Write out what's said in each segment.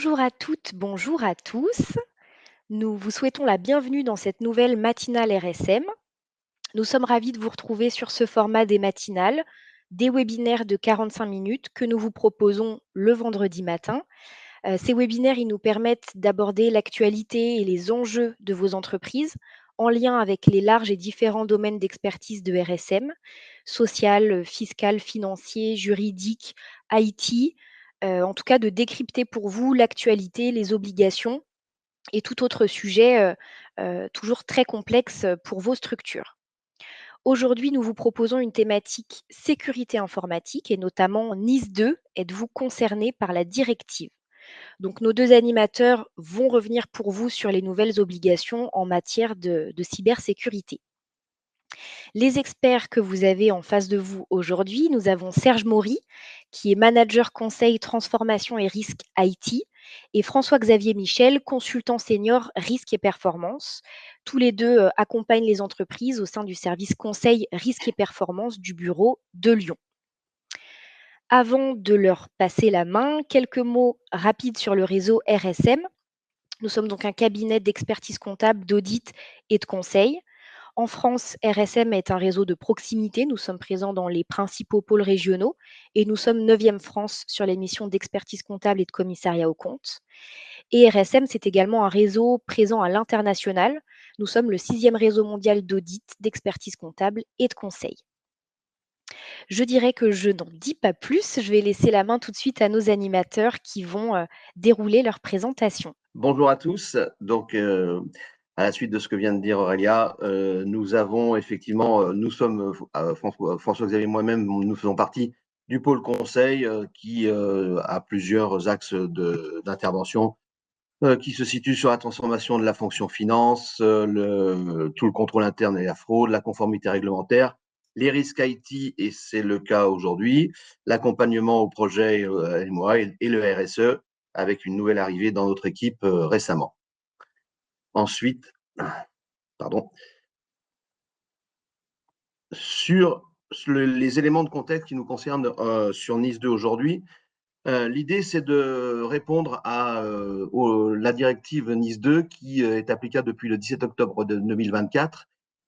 Bonjour à toutes, bonjour à tous. Nous vous souhaitons la bienvenue dans cette nouvelle matinale RSM. Nous sommes ravis de vous retrouver sur ce format des matinales, des webinaires de 45 minutes que nous vous proposons le vendredi matin. Ces webinaires, ils nous permettent d'aborder l'actualité et les enjeux de vos entreprises en lien avec les larges et différents domaines d'expertise de RSM, social, fiscal, financier, juridique, IT, en tout cas de décrypter pour vous l'actualité, les obligations et tout autre sujet toujours très complexe pour vos structures. Aujourd'hui, nous vous proposons une thématique sécurité informatique et notamment NIS 2. Êtes-vous concerné par la directive? Donc, nos 2 animateurs vont revenir pour vous sur les nouvelles obligations en matière de cybersécurité. Les experts que vous avez en face de vous aujourd'hui, nous avons Serge Maury, qui est manager conseil transformation et risque IT, et François-Xavier Michel, consultant senior risque et performance. Tous les deux accompagnent les entreprises au sein du service conseil risque et performance du bureau de Lyon. Avant de leur passer la main, quelques mots rapides sur le réseau RSM. Nous sommes donc un cabinet d'expertise comptable, d'audit et de conseil. En France, RSM est un réseau de proximité. Nous sommes présents dans les principaux pôles régionaux et nous sommes 9e France sur les missions d'expertise comptable et de commissariat aux comptes. Et RSM, c'est également un réseau présent à l'international. Nous sommes le 6e réseau mondial d'audit, d'expertise comptable et de conseil. Je dirais que je n'en dis pas plus. Je vais laisser la main tout de suite à nos animateurs qui vont dérouler leur présentation. Bonjour à tous. Donc, à la suite de ce que vient de dire Aurélia, nous avons effectivement, nous sommes, François-Xavier et moi-même, nous faisons partie du pôle conseil qui a plusieurs axes d'intervention qui se situent sur la transformation de la fonction finance, tout le contrôle interne et la fraude, la conformité réglementaire, les risques IT, et c'est le cas aujourd'hui, l'accompagnement au projet MOA et le RSE, avec une nouvelle arrivée dans notre équipe récemment. Ensuite, pardon, sur les éléments de contexte qui nous concernent sur Nice 2 aujourd'hui, l'idée, c'est de répondre à la directive NIS 2 qui est applicable depuis le 17 octobre de 2024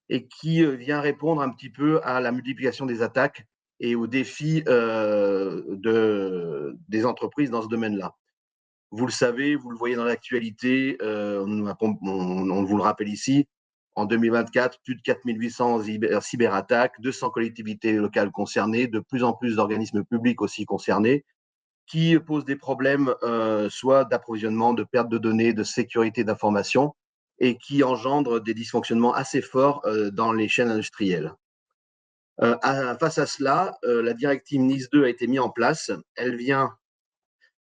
et qui vient répondre un petit peu à la multiplication des attaques et aux défis des entreprises dans ce domaine-là. Vous le savez, vous le voyez dans l'actualité, on vous le rappelle ici, en 2024, plus de 4800 cyberattaques, 200 collectivités locales concernées, de plus en plus d'organismes publics aussi concernés, qui posent des problèmes soit d'approvisionnement, de perte de données, de sécurité d'information, et qui engendrent des dysfonctionnements assez forts dans les chaînes industrielles. Face à cela, la directive NIS 2 a été mise en place. Elle vient,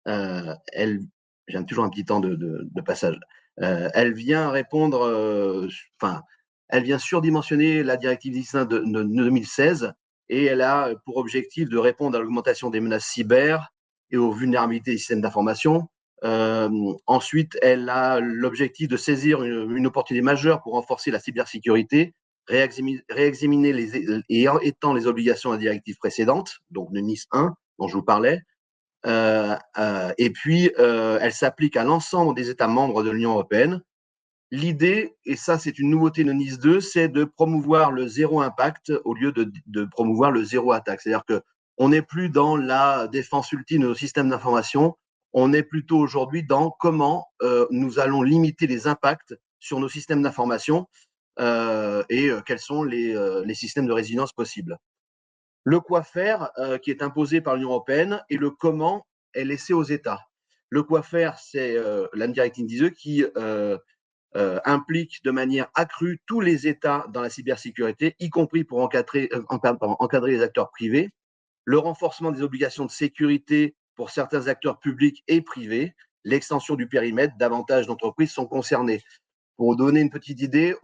j'ai toujours un petit temps de passage. Elle vient répondre, elle vient surdimensionner la directive NIS 1 de 2016 et elle a pour objectif de répondre à l'augmentation des menaces cyber et aux vulnérabilités des systèmes d'information. Ensuite, elle a l'objectif de saisir une opportunité majeure pour renforcer la cybersécurité, réexaminer et étendre les obligations de la directive précédente, donc de NIS 1, dont je vous parlais. Et puis, elle s'applique à l'ensemble des États membres de l'Union européenne. L'idée, et ça c'est une nouveauté de NIS 2, c'est de promouvoir le zéro impact au lieu de promouvoir le zéro attaque. C'est-à-dire qu'on n'est plus dans la défense ultime de nos systèmes d'information, on est plutôt aujourd'hui dans comment nous allons limiter les impacts sur nos systèmes d'information et quels sont les systèmes de résilience possibles. Le quoi faire qui est imposé par l'Union européenne et le comment est laissé aux États. Le quoi faire, c'est la directive 10 qui implique de manière accrue tous les États dans la cybersécurité, y compris pour encadrer les acteurs privés, le renforcement des obligations de sécurité pour certains acteurs publics et privés, l'extension du périmètre, davantage d'entreprises sont concernées. Pour vous donner une petite idée,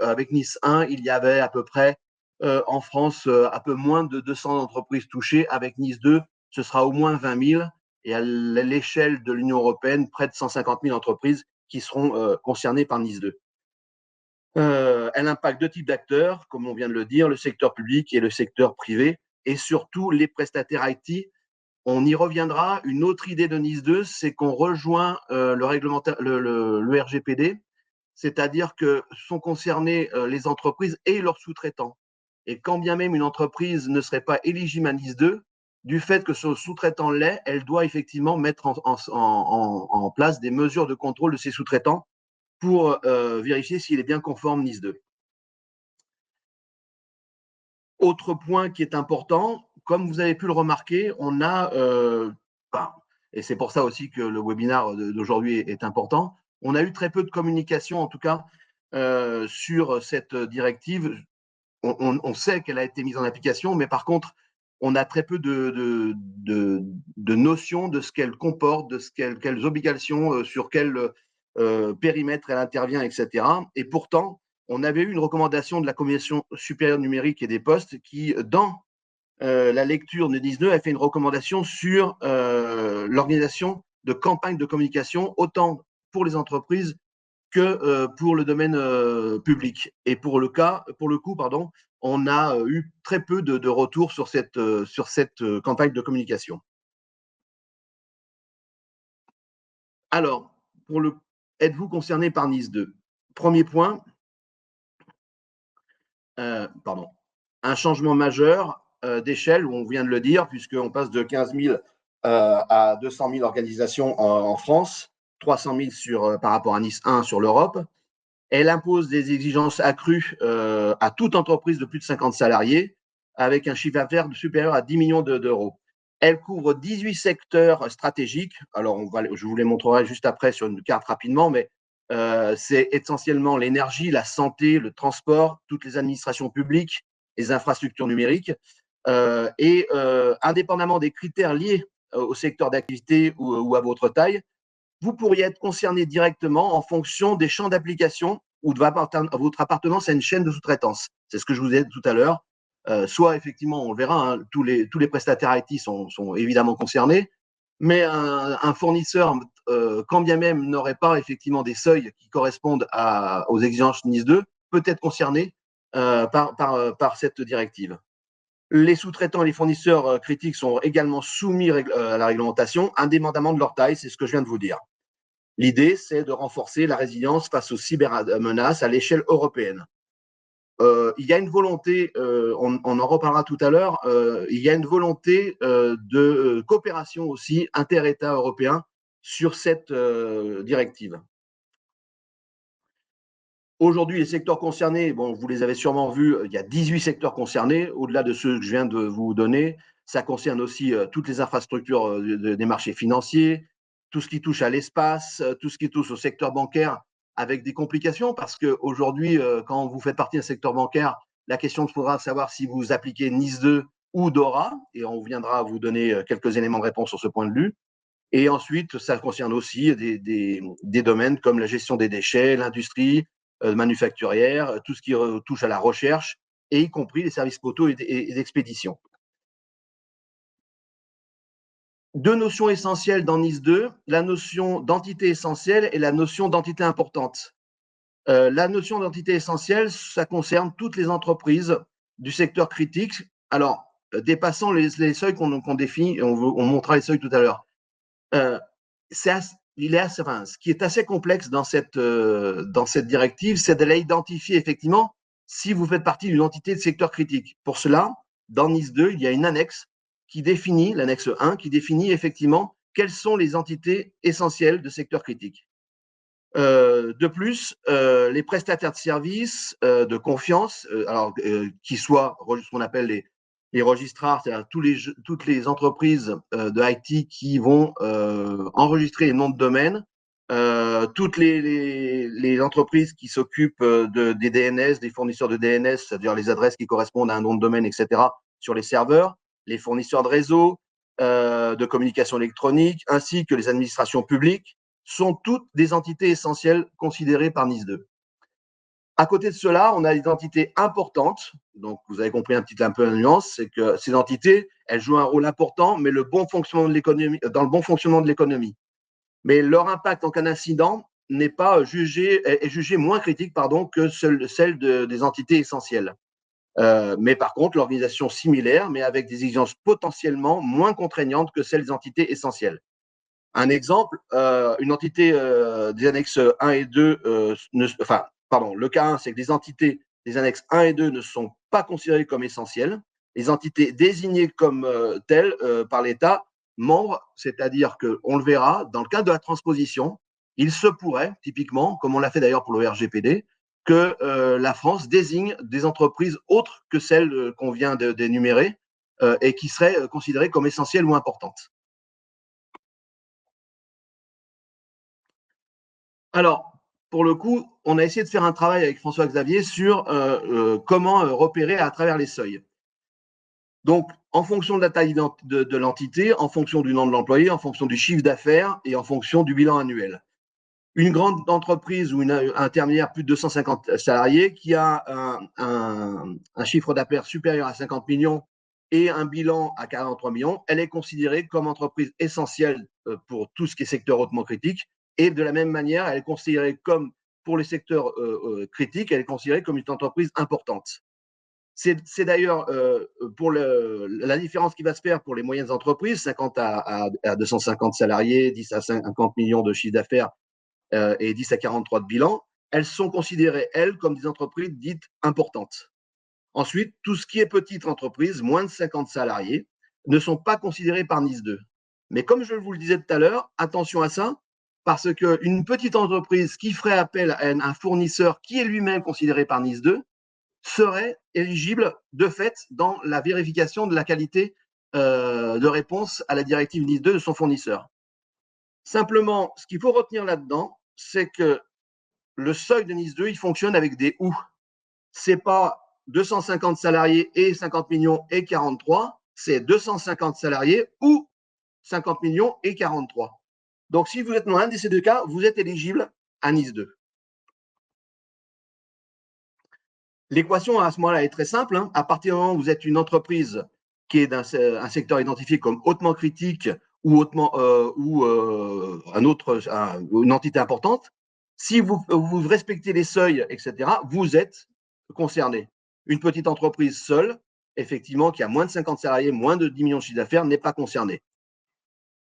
avec Nice 1, il y avait à peu près en France un peu moins de 200 entreprises touchées. Avec Nice 2, ce sera au moins 20 000. Et à l'échelle de l'Union européenne, près de 150 000 entreprises qui seront concernées par Nice 2. Elle impacte deux types d'acteurs, comme on vient de le dire, le secteur public et le secteur privé, et surtout les prestataires IT On y reviendra. Une autre idée de NIS 2, c'est qu'on rejoint le RGPD, c'est-à-dire que sont concernés les entreprises et leurs sous-traitants. Et quand bien même une entreprise ne serait pas éligible à NIS 2, du fait que ce sous-traitant l'est, elle doit effectivement mettre en place des mesures de contrôle de ses sous-traitants pour vérifier s'il est bien conforme NIS 2. Autre point qui est important, comme vous avez pu le remarquer, on a, et c'est pour ça aussi que le webinaire d'aujourd'hui est important, on a eu très peu de communication, en tout cas, sur cette directive. On sait qu'elle a été mise en application, mais par contre, on a très peu de notions de ce qu'elle comporte, de quelles obligations, sur quel périmètre elle intervient, etc. Et pourtant, on avait eu une recommandation de la Commission supérieure numérique et des postes qui, dans la lecture de 19, a fait une recommandation sur l'organisation de campagnes de communication, autant pour les entreprises que pour le domaine public. Et pour le coup, pardon, on a eu très peu de retours sur cette campagne de communication. Alors, êtes-vous concerné par NIS 2? Premier point, pardon, un changement majeur d'échelle, où on vient de le dire, puisqu'on passe de 15 000 à 200 000 organisations en France, 300 000 par rapport à NIS 1 sur l'Europe. Elle impose des exigences accrues à toute entreprise de plus de 50 salariés, avec un chiffre d'affaires supérieur à 10 millions d'euros. Elle couvre 18 secteurs stratégiques. Alors, je vous les montrerai juste après sur une carte rapidement, mais c'est essentiellement l'énergie, la santé, le transport, toutes les administrations publiques, les infrastructures numériques. Indépendamment des critères liés au secteur d'activité ou à votre taille, vous pourriez être concerné directement en fonction des champs d'application ou de votre appartenance à une chaîne de sous-traitance. C'est ce que je vous ai dit tout à l'heure. Soit effectivement, on le verra, hein, tous les prestataires IT sont évidemment concernés, mais un fournisseur, quand bien même n'aurait pas effectivement des seuils qui correspondent aux exigences NIS 2, peut être concerné par cette directive. Les sous-traitants et les fournisseurs critiques sont également soumis à la réglementation, indépendamment de leur taille, c'est ce que je viens de vous dire. L'idée, c'est de renforcer la résilience face aux cybermenaces à l'échelle européenne. Il y a une volonté, on en reparlera tout à l'heure, il y a une volonté de coopération aussi inter-États européens sur cette directive. Aujourd'hui, les secteurs concernés, bon, vous les avez sûrement vus, il y a 18 secteurs concernés, au-delà de ceux que je viens de vous donner. Ça concerne aussi toutes les infrastructures des marchés financiers, tout ce qui touche à l'espace, tout ce qui touche au secteur bancaire, avec des complications, parce qu'aujourd'hui, quand vous faites partie d'un secteur bancaire, la question sera de savoir si vous appliquez NIS 2 ou DORA, et on viendra vous donner quelques éléments de réponse sur ce point de vue. Et ensuite, ça concerne aussi des domaines comme la gestion des déchets, l'industrie manufacturière, tout ce qui touche à la recherche, et y compris les services poteaux et d'expédition. Deux notions essentielles dans NIS 2, la notion d'entité essentielle et la notion d'entité importante. La notion d'entité essentielle, ça concerne toutes les entreprises du secteur critique, alors dépassant les seuils qu'on définit, on montrera les seuils tout à l'heure. Ce qui est assez complexe dans cette directive, c'est d'aller identifier effectivement si vous faites partie d'une entité de secteur critique. Pour cela, dans NIS 2, il y a une annexe qui définit, l'annexe 1, qui définit effectivement quelles sont les entités essentielles de secteur critique. De plus, les prestataires de services de confiance, qui soient ce qu'on appelle les registrars, c'est-à-dire toutes les entreprises de IT qui vont enregistrer les noms de domaine, toutes les entreprises qui s'occupent des DNS, des fournisseurs de DNS, c'est-à-dire les adresses qui correspondent à un nom de domaine, etc., sur les serveurs, les fournisseurs de réseau, de communication électronique, ainsi que les administrations publiques, sont toutes des entités essentielles considérées par NIS 2. À côté de cela, on a des entités importantes. Donc, vous avez compris un peu la nuance, c'est que ces entités, elles jouent un rôle important, mais dans le bon fonctionnement de l'économie. Mais leur impact en cas d'incident est jugé moins critique que celle des entités essentielles. Mais par contre, l'organisation similaire, mais avec des exigences potentiellement moins contraignantes que celles des entités essentielles. Un exemple, une entité des annexes 1 et 2, le cas 1, c'est que les entités des annexes 1 et 2 ne sont pas considérées comme essentielles. Les entités désignées comme telles par l'État membre, c'est-à-dire qu'on le verra, dans le cadre de la transposition, il se pourrait, typiquement, comme on l'a fait d'ailleurs pour le RGPD, que la France désigne des entreprises autres que celles qu'on vient d'énumérer et qui seraient considérées comme essentielles ou importantes. Alors, pour le coup, on a essayé de faire un travail avec François-Xavier sur comment repérer à travers les seuils. Donc, en fonction de la taille de l'entité, en fonction du nom de l'employé, en fonction du chiffre d'affaires et en fonction du bilan annuel. Une grande entreprise ou une intermédiaire plus de 250 salariés qui a un chiffre d'affaires supérieur à 50 millions et un bilan à 43 millions, elle est considérée comme entreprise essentielle pour tout ce qui est secteur hautement critique. Et de la même manière, elle est considérée comme, pour les secteurs critiques, elle est considérée comme une entreprise importante. C'est d'ailleurs pour la différence qui va se faire pour les moyennes entreprises, 50 à 250 salariés, 10 à 50 millions de chiffre d'affaires et 10 à 43 de bilan, elles sont considérées, elles, comme des entreprises dites importantes. Ensuite, tout ce qui est petite entreprise, moins de 50 salariés, ne sont pas considérés par NIS 2. Mais comme je vous le disais tout à l'heure, attention à ça, parce qu'une petite entreprise qui ferait appel à un fournisseur qui est lui-même considéré par NIS 2 serait éligible de fait dans la vérification de la qualité de réponse à la directive NIS 2 de son fournisseur. Simplement, ce qu'il faut retenir là-dedans, c'est que le seuil de NIS 2, il fonctionne avec des ou. Ce n'est pas 250 salariés et 50 millions et 43, c'est 250 salariés ou 50 millions et 43. Donc, si vous êtes dans un de ces deux cas, vous êtes éligible à NIS 2. L'équation à ce moment-là est très simple. Hein. À partir du moment où vous êtes une entreprise qui est d'un secteur identifié comme hautement critique ou une entité importante, si vous respectez les seuils, etc., vous êtes concerné. Une petite entreprise seule, effectivement, qui a moins de 50 salariés, moins de 10 millions de chiffre d'affaires, n'est pas concernée.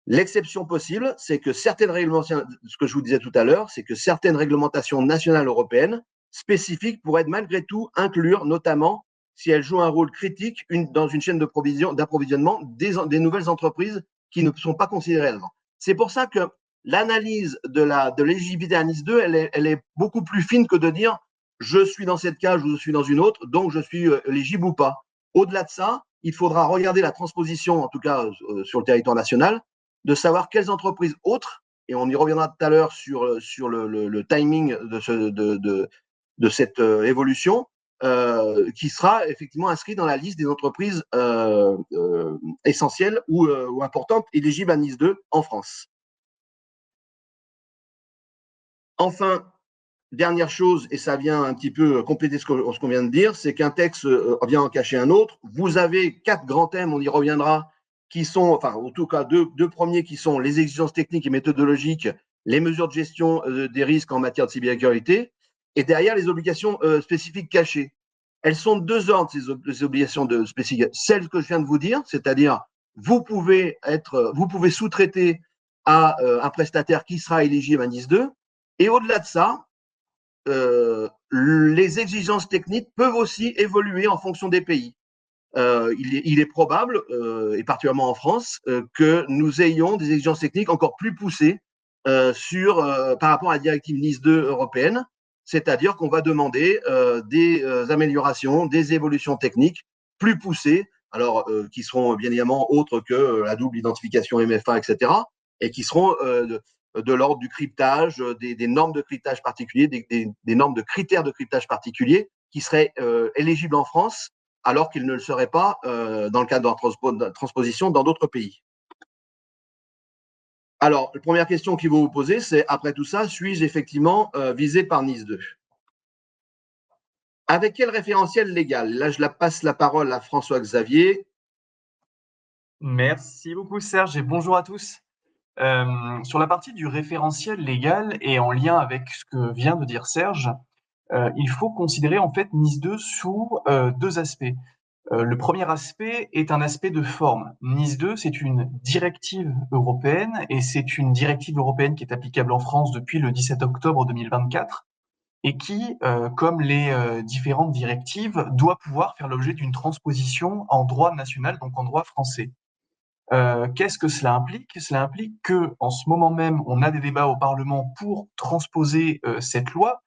L'exception possible, c'est que certaines réglementations, ce que je vous disais tout à l'heure, c'est que certaines réglementations nationales européennes spécifiques pourraient malgré tout inclure, notamment si elles jouent un rôle critique dans une chaîne d'approvisionnement des nouvelles entreprises qui ne sont pas considérées avant. C'est pour ça que l'analyse de l'éligibilité à NIS 2, elle est beaucoup plus fine que de dire je suis dans cette cage ou je suis dans une autre, donc je suis éligible ou pas. Au-delà de ça, il faudra regarder la transposition, en tout cas sur le territoire national, de savoir quelles entreprises autres, et on y reviendra tout à l'heure sur le timing de cette évolution, qui sera effectivement inscrit dans la liste des entreprises essentielles ou importantes éligibles à NIS 2 en France. Enfin, dernière chose, et ça vient un petit peu compléter ce qu'on vient de dire, c'est qu'un texte vient en cacher un autre. Vous avez 4 grands thèmes, on y reviendra, qui sont, enfin, en tout cas, deux premiers qui sont les exigences techniques et méthodologiques, les mesures de gestion des risques en matière de cybersécurité, et derrière les obligations spécifiques cachées. Elles sont de deux ordres, ces obligations spécifiques. Celles que je viens de vous dire, c'est-à-dire vous pouvez sous-traiter à un prestataire qui sera éligible à NIS 2, et au-delà de ça, les exigences techniques peuvent aussi évoluer en fonction des pays. Il est probable, et particulièrement en France, que nous ayons des exigences techniques encore plus poussées par rapport à la directive NIS 2 européenne, c'est-à-dire qu'on va demander des améliorations, des évolutions techniques plus poussées, alors qui seront bien évidemment autres que la double identification MFA, etc., et qui seront de l'ordre du cryptage, des normes de cryptage particuliers, des normes de critères de cryptage particuliers qui seraient éligibles en France alors qu'ils ne le seraient pas dans le cadre de la transposition dans d'autres pays. Alors, la première question qu'il faut vous poser, c'est, après tout ça, suis-je effectivement visé par NIS 2 ? Avec quel référentiel légal ? Là, je passe la parole à François-Xavier. Merci beaucoup Serge et bonjour à tous. Sur la partie du référentiel légal et en lien avec ce que vient de dire Serge, il faut considérer en fait NIS 2 sous deux aspects. Le premier aspect est un aspect de forme. NIS 2, c'est une directive européenne et c'est une directive européenne qui est applicable en France depuis le 17 octobre 2024 et qui, comme les différentes directives, doit pouvoir faire l'objet d'une transposition en droit national, donc en droit français. Qu'est-ce que cela implique? Cela implique que, en ce moment même, on a des débats au Parlement pour transposer cette loi,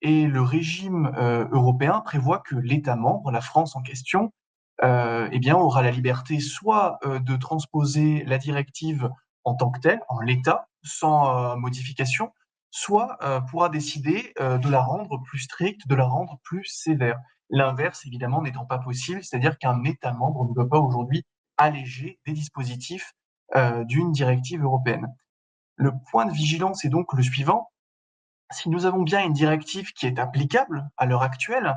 et le régime européen prévoit que l'État membre, la France en question, eh bien, aura la liberté soit de transposer la directive en tant que telle, en l'état, sans modification, soit pourra décider de la rendre plus stricte, de la rendre plus sévère. L'inverse, évidemment, n'étant pas possible, c'est-à-dire qu'un État membre ne peut pas aujourd'hui alléger des dispositifs d'une directive européenne. Le point de vigilance est donc le suivant: si nous avons bien une directive qui est applicable à l'heure actuelle,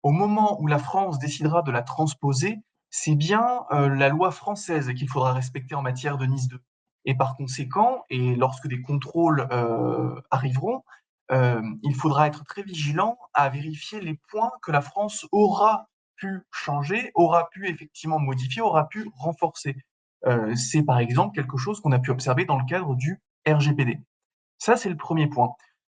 au moment où la France décidera de la transposer, c'est bien la loi française qu'il faudra respecter en matière de NIS 2. Et par conséquent, et lorsque des contrôles arriveront, il faudra être très vigilant à vérifier les points que la France aura pu changer, aura pu effectivement modifier, aura pu renforcer. C'est par exemple quelque chose qu'on a pu observer dans le cadre du RGPD. Ça, c'est le premier point.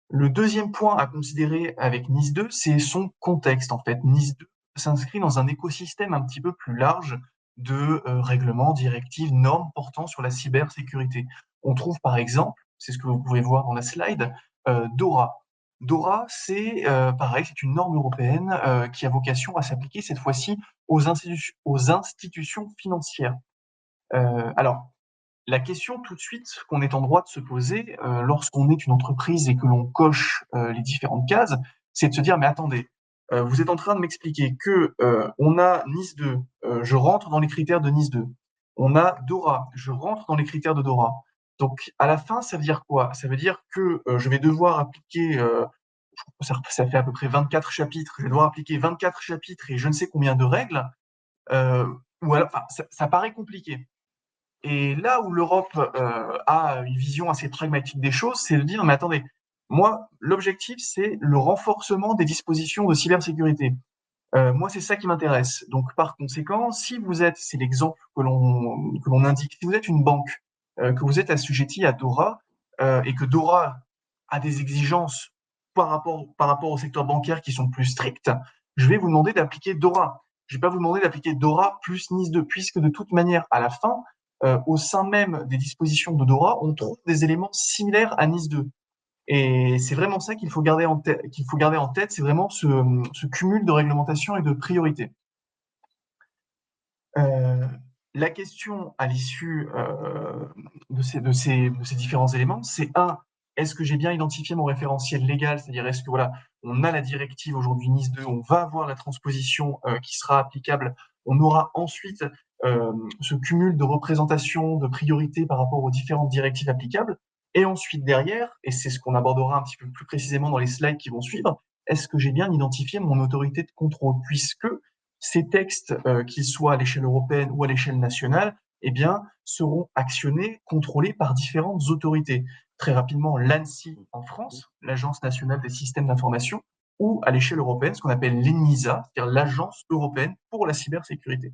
Le deuxième point à considérer avec NIS 2, c'est son contexte en fait. NIS 2 s'inscrit dans un écosystème un petit peu plus large de règlements, directives, normes portant sur la cybersécurité. On trouve par exemple, c'est ce que vous pouvez voir dans la slide, DORA. DORA, c'est pareil, c'est une norme européenne qui a vocation à s'appliquer cette fois-ci aux institutions financières. Alors, la question tout de suite qu'on est en droit de se poser lorsqu'on est une entreprise et que l'on coche les différentes cases, c'est de se dire, mais attendez, vous êtes en train de m'expliquer que on a NIS 2, je rentre dans les critères de NIS 2. On a DORA, je rentre dans les critères de DORA. Donc à la fin, ça veut dire quoi? Ça veut dire que je vais devoir appliquer, ça fait à peu près 24 chapitres, je vais devoir appliquer 24 chapitres et je ne sais combien de règles, euh, ou alors, enfin, ça paraît compliqué. Et là où l'Europe a une vision assez pragmatique des choses, c'est de dire, mais attendez, moi, l'objectif, c'est le renforcement des dispositions de cybersécurité. Moi, c'est ça qui m'intéresse. Donc, par conséquent, si vous êtes, c'est l'exemple que l'on indique, si vous êtes une banque, que vous êtes assujetti à DORA, et que DORA a des exigences par rapport au secteur bancaire qui sont plus strictes, je vais vous demander d'appliquer DORA. Je ne vais pas vous demander d'appliquer DORA plus NIS 2, puisque de toute manière, à la fin, au sein même des dispositions de DORA, on trouve des éléments similaires à NIS 2. Et c'est vraiment ça qu'il faut garder en tête, c'est vraiment ce cumul de réglementation et de priorité. La question à l'issue de ces différents éléments, c'est un, est-ce que j'ai bien identifié mon référentiel légal? C'est-à-dire, est-ce que voilà, on a la directive aujourd'hui NIS 2, on va avoir la transposition qui sera applicable, on aura ensuite ce cumul de représentation, de priorité par rapport aux différentes directives applicables, et ensuite derrière, et c'est ce qu'on abordera un petit peu plus précisément dans les slides qui vont suivre, est-ce que j'ai bien identifié mon autorité de contrôle? Puisque ces textes, qu'ils soient à l'échelle européenne ou à l'échelle nationale, eh bien, seront actionnés, contrôlés par différentes autorités. Très rapidement, l'ANSSI en France, l'Agence nationale des systèmes d'information, ou à l'échelle européenne, ce qu'on appelle l'ENISA, c'est-à-dire l'Agence européenne pour la cybersécurité.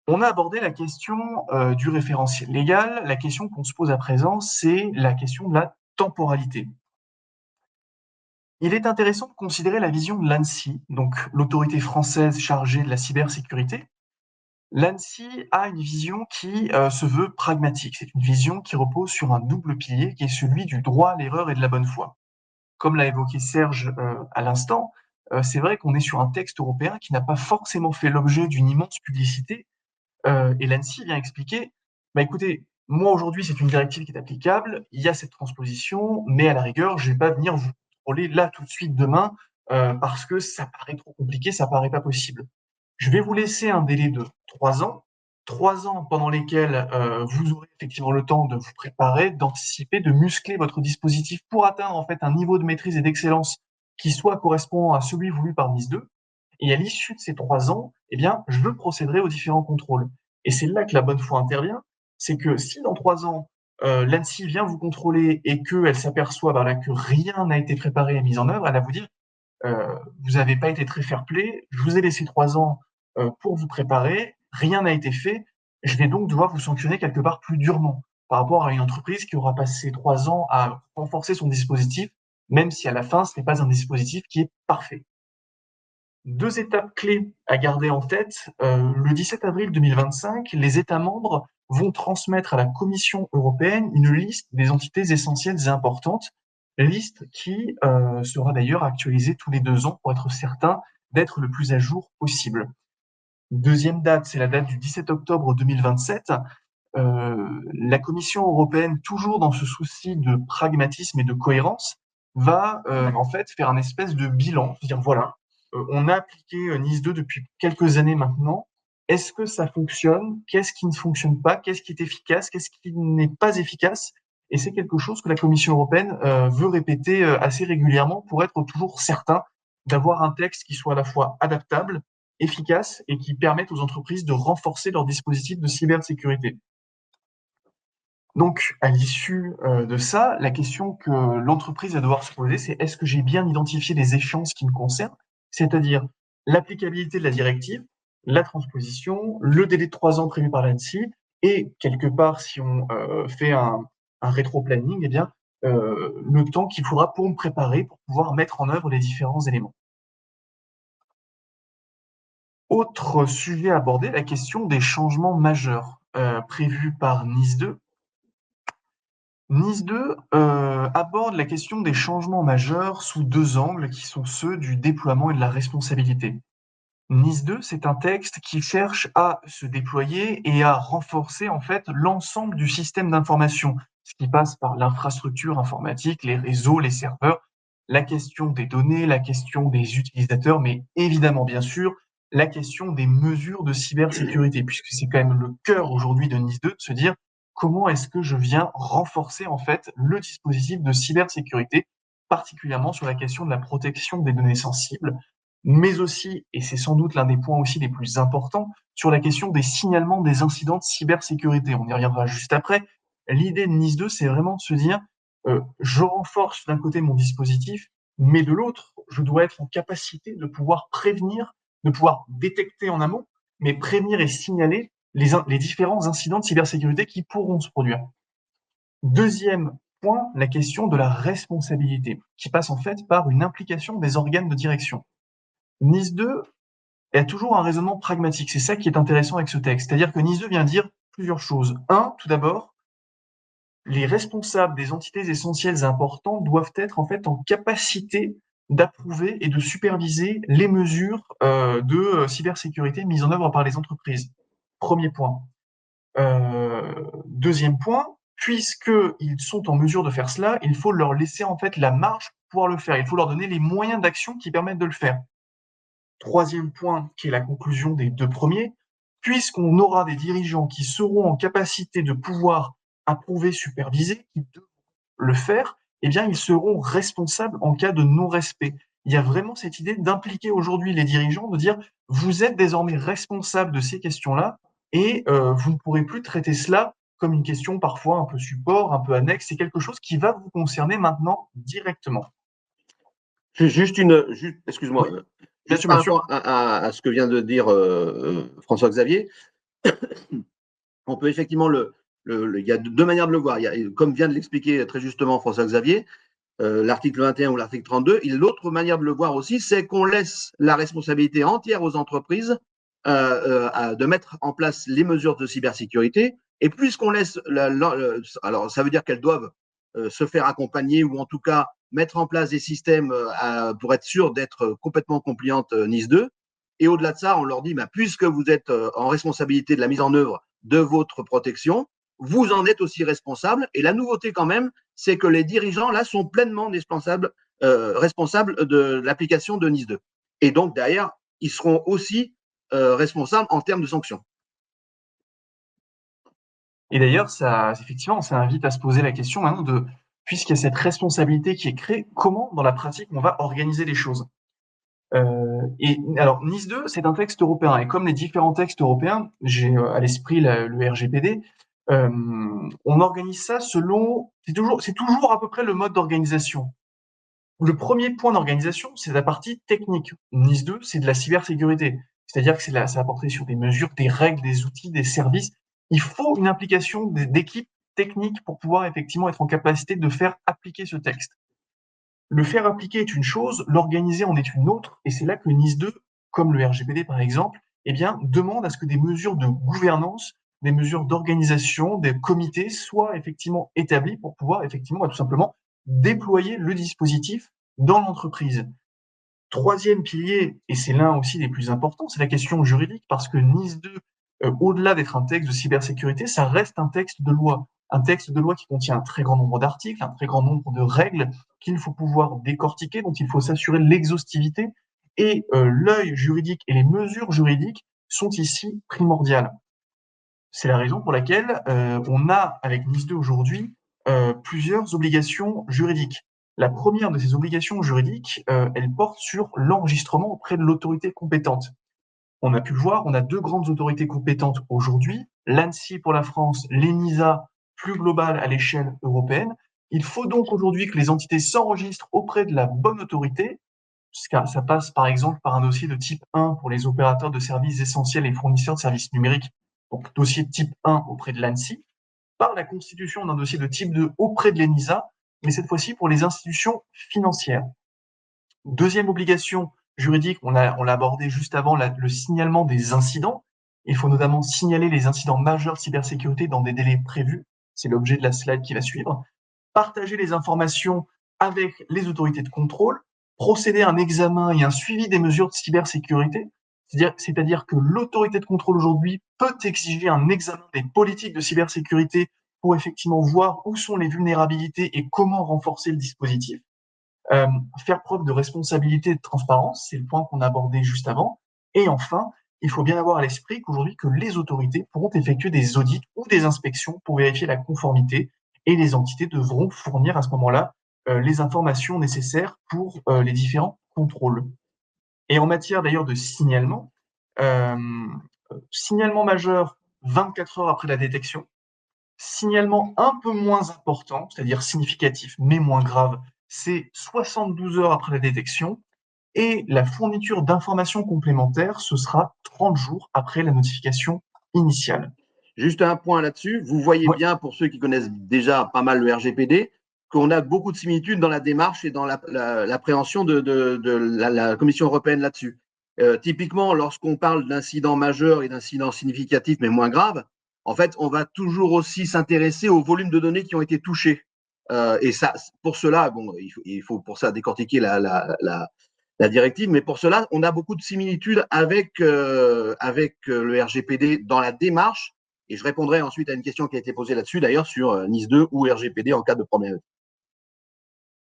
On a abordé la question du référentiel légal. La question qu'on se pose à présent, c'est la question de la temporalité. Il est intéressant de considérer la vision de l'ANSSI, donc l'autorité française chargée de la cybersécurité. L'ANSSI a une vision qui se veut pragmatique. C'est une vision qui repose sur un double pilier qui est celui du droit à l'erreur et de la bonne foi. Comme l'a évoqué Serge à l'instant, c'est vrai qu'on est sur un texte européen qui n'a pas forcément fait l'objet d'une immense publicité. Et l'ANSSI vient expliquer, bah écoutez, moi aujourd'hui c'est une directive qui est applicable, il y a cette transposition, mais à la rigueur, je ne vais pas venir vous contrôler là tout de suite demain parce que ça paraît trop compliqué, ça paraît pas possible. Je vais vous laisser un délai de 3 ans pendant lesquels vous aurez effectivement le temps de vous préparer, d'anticiper, de muscler votre dispositif pour atteindre en fait un niveau de maîtrise et d'excellence qui soit correspond à celui voulu par NIS 2. Et à l'issue de ces 3 ans, eh bien, je procéderai aux différents contrôles. Et c'est là que la bonne foi intervient, c'est que si dans 3 ans, l'ANSSI vient vous contrôler et qu'elle s'aperçoit que rien n'a été préparé et mis en œuvre, elle va vous dire vous n'avez pas été très fair-play, je vous ai laissé 3 ans pour vous préparer, rien n'a été fait, je vais donc devoir vous sanctionner quelque part plus durement par rapport à une entreprise qui aura passé 3 ans à renforcer son dispositif, même si à la fin, ce n'est pas un dispositif qui est parfait. 2 étapes clés à garder en tête. Le 17 avril 2025, les États membres vont transmettre à la Commission européenne une liste des entités essentielles et importantes, liste qui sera d'ailleurs actualisée tous les 2 ans pour être certain d'être le plus à jour possible. Deuxième date, c'est la date du 17 octobre 2027. La Commission européenne, toujours dans ce souci de pragmatisme et de cohérence, va en fait faire un espèce de bilan, dire voilà, on a appliqué NIS 2 depuis quelques années maintenant. Est-ce que ça fonctionne? Qu'est-ce qui ne fonctionne pas? Qu'est-ce qui est efficace? Qu'est-ce qui n'est pas efficace? Et c'est quelque chose que la Commission européenne veut répéter assez régulièrement pour être toujours certain d'avoir un texte qui soit à la fois adaptable, efficace et qui permette aux entreprises de renforcer leurs dispositifs de cybersécurité. Donc, à l'issue de ça, la question que l'entreprise va devoir se poser, c'est est-ce que j'ai bien identifié les échéances qui me concernent, c'est-à-dire l'applicabilité de la directive, la transposition, le délai de 3 ans prévu par l'ANSSI, et quelque part, si on fait un rétro-planning, eh bien, le temps qu'il faudra pour me préparer, pour pouvoir mettre en œuvre les différents éléments. Autre sujet abordé, la question des changements majeurs prévus par NIS 2. NIS 2 aborde la question des changements majeurs sous 2 angles qui sont ceux du déploiement et de la responsabilité. NIS 2, c'est un texte qui cherche à se déployer et à renforcer en fait l'ensemble du système d'information, ce qui passe par l'infrastructure informatique, les réseaux, les serveurs, la question des données, la question des utilisateurs, mais évidemment, bien sûr, la question des mesures de cybersécurité, puisque c'est quand même le cœur aujourd'hui de NIS 2 de se dire comment est-ce que je viens renforcer en fait le dispositif de cybersécurité, particulièrement sur la question de la protection des données sensibles, mais aussi, et c'est sans doute l'un des points aussi les plus importants, sur la question des signalements des incidents de cybersécurité. On y reviendra juste après. L'idée de NIS 2, c'est vraiment de se dire, je renforce d'un côté mon dispositif, mais de l'autre, je dois être en capacité de pouvoir prévenir, de pouvoir détecter en amont, mais prévenir et signaler les différents incidents de cybersécurité qui pourront se produire. Deuxième point, la question de la responsabilité, qui passe en fait par une implication des organes de direction. NIS 2 a toujours un raisonnement pragmatique. C'est ça qui est intéressant avec ce texte. C'est-à-dire que NIS 2 vient dire plusieurs choses. Tout d'abord, les responsables des entités essentielles et importantes doivent être en fait en capacité d'approuver et de superviser les mesures de cybersécurité mises en œuvre par les entreprises. Premier point. Deuxième point, puisqu'ils sont en mesure de faire cela, il faut leur laisser en fait la marge pour pouvoir le faire. Il faut leur donner les moyens d'action qui permettent de le faire. Troisième point, qui est la conclusion des 2 premiers, puisqu'on aura des dirigeants qui seront en capacité de pouvoir approuver, superviser, qui devront le faire, eh bien, ils seront responsables en cas de non-respect. Il y a vraiment cette idée d'impliquer aujourd'hui les dirigeants, de dire vous êtes désormais responsables de ces questions-là et vous ne pourrez plus traiter cela comme une question parfois un peu support, un peu annexe. C'est quelque chose qui va vous concerner maintenant directement. Excuse-moi, Oui, juste bien par sûr. rapport à ce que vient de dire François-Xavier, on peut effectivement il y a 2 manières de le voir. Il y a, comme vient de l'expliquer très justement François-Xavier, l'article 21 ou l'article 32. L'autre manière de le voir aussi, c'est qu'on laisse la responsabilité entière aux entreprises de mettre en place les mesures de cybersécurité. Et puisqu'on laisse, alors ça veut dire qu'elles doivent se faire accompagner ou en tout cas mettre en place des systèmes pour être sûr d'être complètement compliantes NIS 2. Et au-delà de ça, on leur dit, puisque vous êtes en responsabilité de la mise en œuvre de votre protection, vous en êtes aussi responsable. Et la nouveauté quand même, c'est que les dirigeants là sont pleinement responsables de l'application de NIS 2. Et donc derrière, ils seront aussi responsables en termes de sanctions. Et d'ailleurs, effectivement, ça invite à se poser la question maintenant de, puisqu'il y a cette responsabilité qui est créée, comment dans la pratique on va organiser les choses? Et alors, NIS 2, c'est un texte européen. Et comme les différents textes européens, j'ai à l'esprit le RGPD, On organise ça selon, c'est toujours à peu près le mode d'organisation. Le premier point d'organisation, c'est la partie technique. NIS 2, c'est de la cybersécurité. C'est-à-dire que ça va porter sur des mesures, des règles, des outils, des services. Il faut une implication d'équipes techniques pour pouvoir effectivement être en capacité de faire appliquer ce texte. Le faire appliquer est une chose, l'organiser en est une autre, et c'est là que NIS 2, comme le RGPD par exemple, eh bien, demande à ce que des mesures de gouvernance, des mesures d'organisation, des comités soient effectivement établis pour pouvoir effectivement tout simplement déployer le dispositif dans l'entreprise. Troisième pilier, et c'est l'un aussi des plus importants, c'est la question juridique, parce que NIS 2, au-delà d'être un texte de cybersécurité, ça reste un texte de loi. Un texte de loi qui contient un très grand nombre d'articles, un très grand nombre de règles qu'il faut pouvoir décortiquer, dont il faut s'assurer de l'exhaustivité, et l'œil juridique et les mesures juridiques sont ici primordiales. C'est la raison pour laquelle on a, avec NIS 2 aujourd'hui, plusieurs obligations juridiques. La première de ces obligations juridiques, elle porte sur l'enregistrement auprès de l'autorité compétente. On a pu le voir, on a deux grandes autorités compétentes aujourd'hui, l'ANSSI pour la France, l'ENISA plus globale à l'échelle européenne. Il faut donc aujourd'hui que les entités s'enregistrent auprès de la bonne autorité. Ça passe par exemple par un dossier de type 1 pour les opérateurs de services essentiels et fournisseurs de services numériques, donc dossier type 1 auprès de l'ANSSI, par la constitution d'un dossier de type 2 auprès de l'ENISA, mais cette fois-ci pour les institutions financières. Deuxième obligation juridique, on l'a abordé juste avant, le signalement des incidents. Il faut notamment signaler les incidents majeurs de cybersécurité dans des délais prévus. C'est l'objet de la slide qui va suivre. Partager les informations avec les autorités de contrôle, procéder à un examen et un suivi des mesures de cybersécurité, c'est-à-dire que l'autorité de contrôle aujourd'hui peut exiger un examen des politiques de cybersécurité pour effectivement voir où sont les vulnérabilités et comment renforcer le dispositif. Faire preuve de responsabilité et de transparence, c'est le point qu'on a abordé juste avant. Et enfin, il faut bien avoir à l'esprit qu'aujourd'hui, que les autorités pourront effectuer des audits ou des inspections pour vérifier la conformité, et les entités devront fournir à ce moment-là les informations nécessaires pour les différents contrôles. Et en matière d'ailleurs de signalement, euh, signalement majeur 24 heures après la détection, signalement un peu moins important, c'est-à-dire significatif mais moins grave, c'est 72 heures après la détection, et la fourniture d'informations complémentaires, ce sera 30 jours après la notification initiale. Juste un point là-dessus, vous voyez Ouais. bien, pour ceux qui connaissent déjà pas mal le RGPD, qu'on a beaucoup de similitudes dans la démarche et dans l'appréhension de la Commission européenne là-dessus. Typiquement, lorsqu'on parle d'incidents majeurs et d'incidents significatifs mais moins graves, en fait, on va toujours aussi s'intéresser au volume de données qui ont été touchés. Et ça, pour cela, bon, il faut pour ça décortiquer la directive, mais pour cela, on a beaucoup de similitudes avec le RGPD dans la démarche. Et je répondrai ensuite à une question qui a été posée là-dessus, d'ailleurs, sur NIS 2 ou RGPD en cas de problème.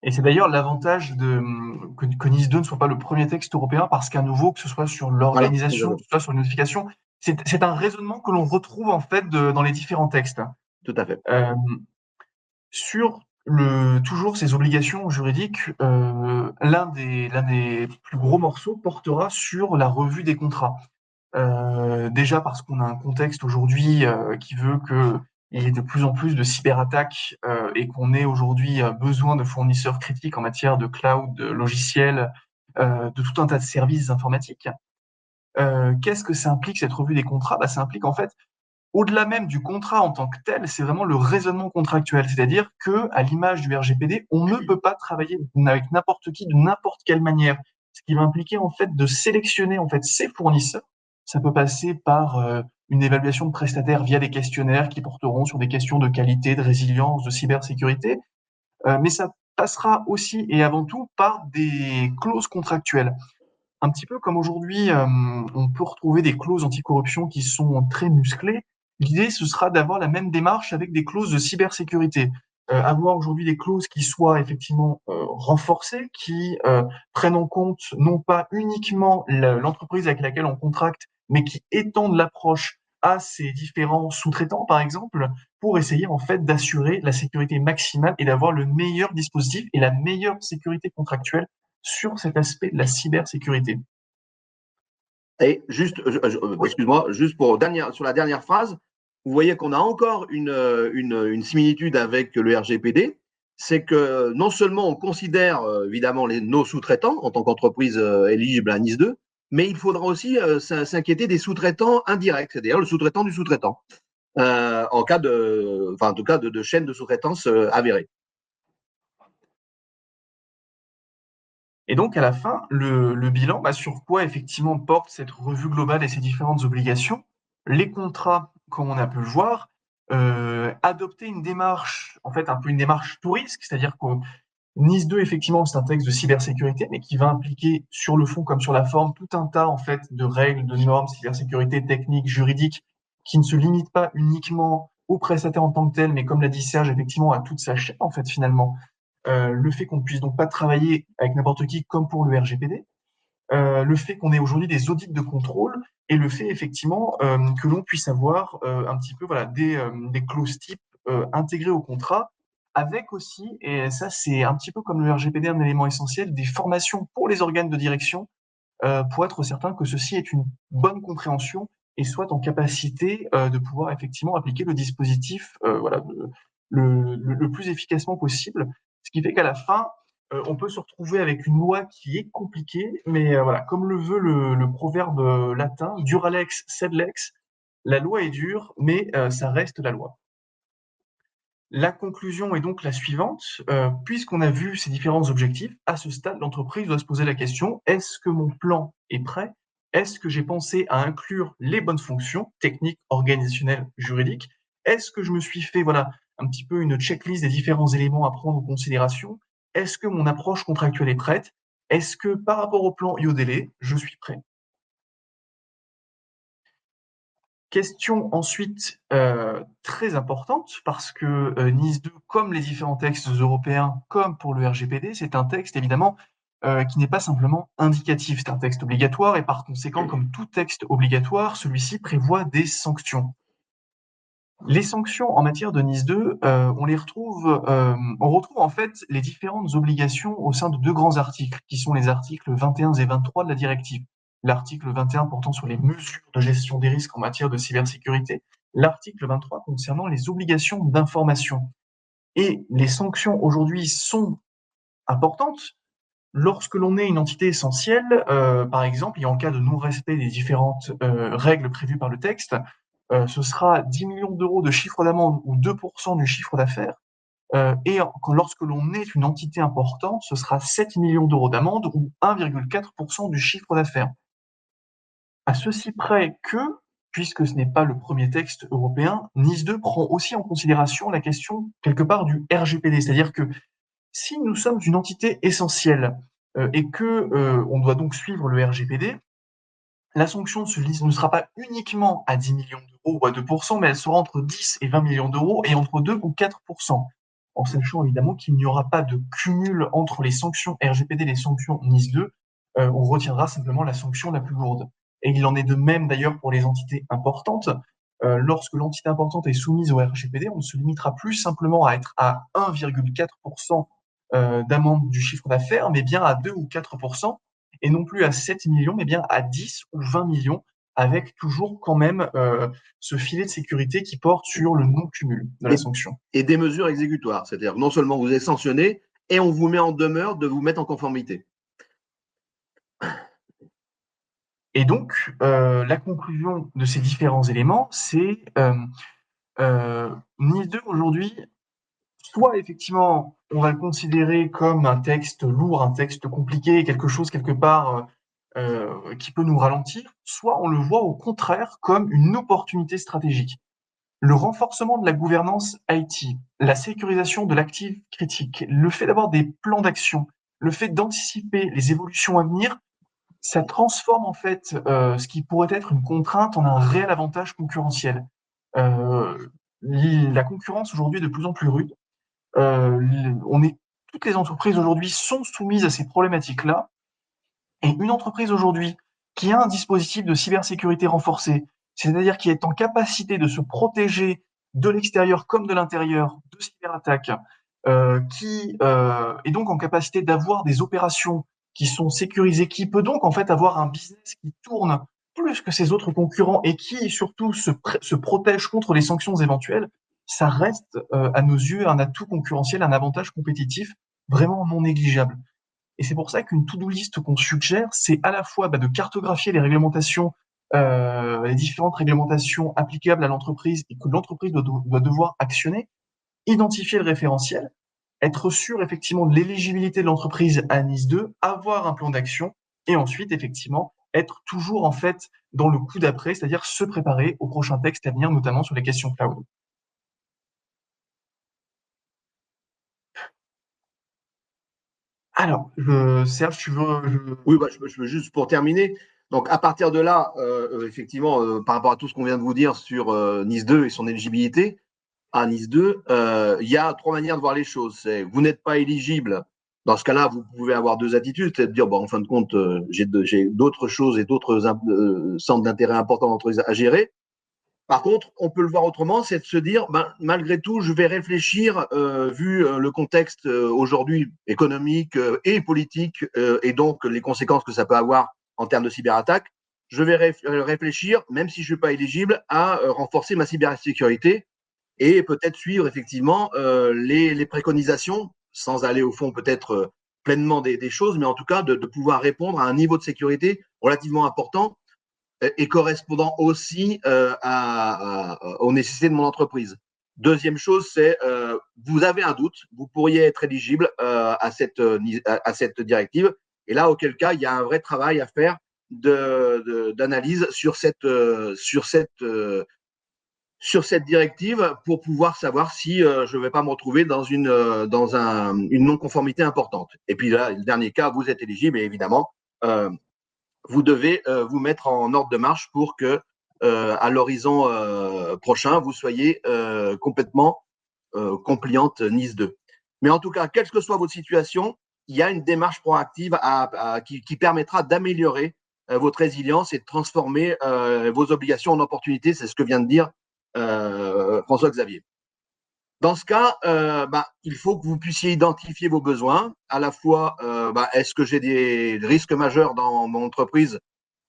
Et c'est d'ailleurs l'avantage que NIS 2 ne soit pas le premier texte européen, parce qu'à nouveau, que ce soit sur Voilà, l'organisation, que ce soit sur les notifications, c'est un raisonnement que l'on retrouve en fait dans les différents textes. tout à fait. Sur toujours ces obligations juridiques, l'un des plus gros morceaux portera sur la revue des contrats. Déjà parce qu'on a un contexte aujourd'hui qui veut qu'il y ait de plus en plus de cyberattaques et qu'on ait aujourd'hui besoin de fournisseurs critiques en matière de cloud, de logiciels, de tout un tas de services informatiques. Qu'est-ce que ça implique, cette revue des contrats? Ça implique en fait, au-delà même du contrat en tant que tel, c'est vraiment le raisonnement contractuel. C'est-à-dire que, à l'image du RGPD, on ne peut pas travailler avec n'importe qui de n'importe quelle manière. Ce qui va impliquer en fait de sélectionner en fait ses fournisseurs. Ça peut passer par une évaluation de prestataires via des questionnaires qui porteront sur des questions de qualité, de résilience, de cybersécurité. Mais ça passera aussi et avant tout par des clauses contractuelles. Un petit peu comme aujourd'hui, on peut retrouver des clauses anticorruption qui sont très musclées. L'idée, ce sera d'avoir la même démarche avec des clauses de cybersécurité. Avoir aujourd'hui des clauses qui soient effectivement renforcées, qui prennent en compte non pas uniquement l'entreprise avec laquelle on contracte, mais qui étendent l'approche à ses différents sous-traitants, par exemple, pour essayer en fait d'assurer la sécurité maximale et d'avoir le meilleur dispositif et la meilleure sécurité contractuelle sur cet aspect de la cybersécurité. Et juste, Oui. excuse-moi, juste sur la dernière phrase, vous voyez qu'on a encore une similitude avec le RGPD, c'est que non seulement on considère évidemment nos sous-traitants en tant qu'entreprise éligible à NIS 2, mais il faudra aussi s'inquiéter des sous-traitants indirects, c'est-à-dire le sous-traitant du sous-traitant, en cas en tout cas de chaîne de sous-traitance avérée. Et donc, à la fin, le bilan, sur quoi effectivement porte cette revue globale et ses différentes obligations? Les contrats, comme on a pu le voir, adopter une démarche, en fait, un peu une démarche tout risque, c'est-à-dire que NIS 2, effectivement, c'est un texte de cybersécurité, mais qui va impliquer sur le fond comme sur la forme tout un tas, en fait, de règles, de normes, cybersécurité, techniques, juridiques, qui ne se limitent pas uniquement aux prestataires en tant que tels, mais comme l'a dit Serge, effectivement, à toute sa chaîne, en fait, finalement. Le fait qu'on ne puisse donc pas travailler avec n'importe qui comme pour le RGPD, le fait qu'on ait aujourd'hui des audits de contrôle et le fait effectivement que l'on puisse avoir un petit peu voilà, des clauses types intégrées au contrat, avec aussi, et ça c'est un petit peu comme le RGPD, un élément essentiel, des formations pour les organes de direction pour être certain que ceci ait une bonne compréhension et soit en capacité de pouvoir effectivement appliquer le dispositif voilà, le plus efficacement possible. Ce qui fait qu'à la fin, on peut se retrouver avec une loi qui est compliquée, mais voilà, comme le veut le proverbe latin, dura lex sed lex, la loi est dure, mais ça reste la loi. La conclusion est donc la suivante. Puisqu'on a vu ces différents objectifs, à ce stade, l'entreprise doit se poser la question, est-ce que mon plan est prêt? Est-ce que j'ai pensé à inclure les bonnes fonctions techniques, organisationnelles, juridiques? Est-ce que je me suis fait voilà, un petit peu une checklist des différents éléments à prendre en considération? Est-ce que mon approche contractuelle est prête? Est-ce que par rapport au plan et au délai, je suis prêt? Question ensuite très importante parce que NIS 2, comme les différents textes européens, comme pour le RGPD, c'est un texte évidemment qui n'est pas simplement indicatif, c'est un texte obligatoire et par conséquent, comme tout texte obligatoire, celui-ci prévoit des sanctions. Les sanctions en matière de NIS 2, on retrouve en fait les différentes obligations au sein de deux grands articles, qui sont les articles 21 et 23 de la directive. L'article 21 portant sur les mesures de gestion des risques en matière de cybersécurité, l'article 23 concernant les obligations d'information. Et les sanctions aujourd'hui sont importantes lorsque l'on est une entité essentielle, par exemple, et en cas de non-respect des différentes règles prévues par le texte, ce sera 10 millions d'euros de chiffre d'amende ou 2% du chiffre d'affaires. Lorsque l'on est une entité importante, ce sera 7 millions d'euros d'amende ou 1,4% du chiffre d'affaires. À ceci près que, puisque ce n'est pas le premier texte européen, NIS 2 prend aussi en considération la question, quelque part, du RGPD. C'est-à-dire que si nous sommes une entité essentielle et que on doit donc suivre le RGPD, la sanction ne sera pas uniquement à 10 millions d'euros ou à 2%, mais elle sera entre 10 et 20 millions d'euros et entre 2 ou 4%. En sachant évidemment qu'il n'y aura pas de cumul entre les sanctions RGPD et les sanctions NIS 2, on retiendra simplement la sanction la plus lourde. Et il en est de même d'ailleurs pour les entités importantes. Lorsque l'entité importante est soumise au RGPD, on ne se limitera plus simplement à être à 1,4% d'amende du chiffre d'affaires, mais bien à 2 ou 4%, et non plus à 7 millions, mais bien à 10 ou 20 millions, avec toujours quand même ce filet de sécurité qui porte sur le non-cumul de la sanction. Et des mesures exécutoires, c'est-à-dire non seulement vous êtes sanctionné, et on vous met en demeure de vous mettre en conformité. Et donc, la conclusion de ces différents éléments, c'est NIS 2 aujourd'hui, soit effectivement, on va le considérer comme un texte lourd, un texte compliqué, quelque chose quelque part qui peut nous ralentir, soit on le voit au contraire comme une opportunité stratégique. Le renforcement de la gouvernance IT, la sécurisation de l'actif critique, le fait d'avoir des plans d'action, le fait d'anticiper les évolutions à venir, ça transforme en fait ce qui pourrait être une contrainte en un réel avantage concurrentiel. La concurrence aujourd'hui est de plus en plus rude. Toutes les entreprises aujourd'hui sont soumises à ces problématiques-là. Et une entreprise aujourd'hui qui a un dispositif de cybersécurité renforcé, c'est-à-dire qui est en capacité de se protéger de l'extérieur comme de l'intérieur de cyberattaques, qui est donc en capacité d'avoir des opérations qui sont sécurisées, qui peut donc en fait avoir un business qui tourne plus que ses autres concurrents et qui surtout se protège contre les sanctions éventuelles, ça reste à nos yeux un atout concurrentiel, un avantage compétitif vraiment non négligeable. Et c'est pour ça qu'une to-do list qu'on suggère, c'est à la fois de cartographier les réglementations, les différentes réglementations applicables à l'entreprise et que l'entreprise doit devoir actionner, identifier le référentiel, être sûr effectivement de l'éligibilité de l'entreprise à NIS2, avoir un plan d'action et ensuite effectivement être toujours en fait dans le coup d'après, c'est-à-dire se préparer aux prochains textes à venir, notamment sur les questions cloud. Alors, Serge, tu veux... Oui, bah, je veux juste pour terminer. Donc, à partir de là, effectivement, par rapport à tout ce qu'on vient de vous dire sur Nice 2 et son éligibilité, à Nice 2, il y a trois manières de voir les choses. C'est vous n'êtes pas éligible. Dans ce cas-là, vous pouvez avoir deux attitudes, c'est de dire, bon, en fin de compte, j'ai d'autres choses et d'autres centres d'intérêt importants à gérer. Par contre, on peut le voir autrement, c'est de se dire, ben, malgré tout, je vais réfléchir, vu le contexte aujourd'hui économique et politique, et donc les conséquences que ça peut avoir en termes de cyberattaque, je vais réfléchir, même si je ne suis pas éligible, à renforcer ma cybersécurité et peut-être suivre effectivement les préconisations, sans aller au fond peut-être pleinement des choses, mais en tout cas de pouvoir répondre à un niveau de sécurité relativement important et correspondant aussi aux nécessités de mon entreprise. Deuxième chose, c'est vous avez un doute, vous pourriez être éligible à cette directive. Et là, auquel cas, il y a un vrai travail à faire d'analyse sur cette directive pour pouvoir savoir si je ne vais pas me retrouver dans une non-conformité importante. Et puis là, le dernier cas, vous êtes éligible et évidemment, vous devez vous mettre en ordre de marche pour que à l'horizon prochain, vous soyez complètement compliante Nice 2. Mais en tout cas, quelle que soit votre situation, il y a une démarche proactive qui permettra d'améliorer votre résilience et de transformer vos obligations en opportunités. C'est ce que vient de dire François-Xavier. Dans ce cas, il faut que vous puissiez identifier vos besoins. À la fois, est-ce que j'ai des risques majeurs dans mon entreprise